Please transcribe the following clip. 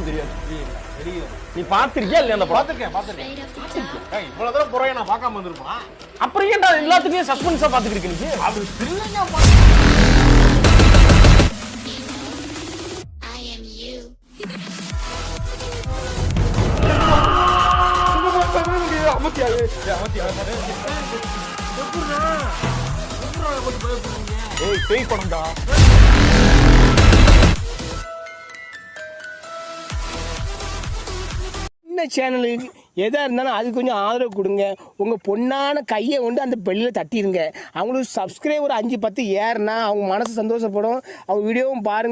தெரியாது. தெரியும். நீ பாத்திருக்கியா இல்லையா அந்த படம்? பாத்துருக்கேன். இவ்வளவு தூரம் புறைய நான் பார்க்காம வந்திருப்பா. அப்புறம் ஏன்டா எல்லாத்துக்கும் சஸ்பென்ஸா பாத்துக்கிட்டு நீ? அது இல்லைங்க. ஏய் பேய் படம்டா. இந்த சேனலுக்கு எதாக இருந்தாலும் அது கொஞ்சம் ஆதரவு கொடுங்க. உங்கள் பொண்ணான கையை கொண்டு அந்த பெல்லில் தட்டிடுங்க. அவங்களுக்கு சப்ஸ்கிரைபர் 5-10 ஏறுனா அவங்க மனசு சந்தோஷப்படும். அவங்க வீடியோவும் பாருங்கள்.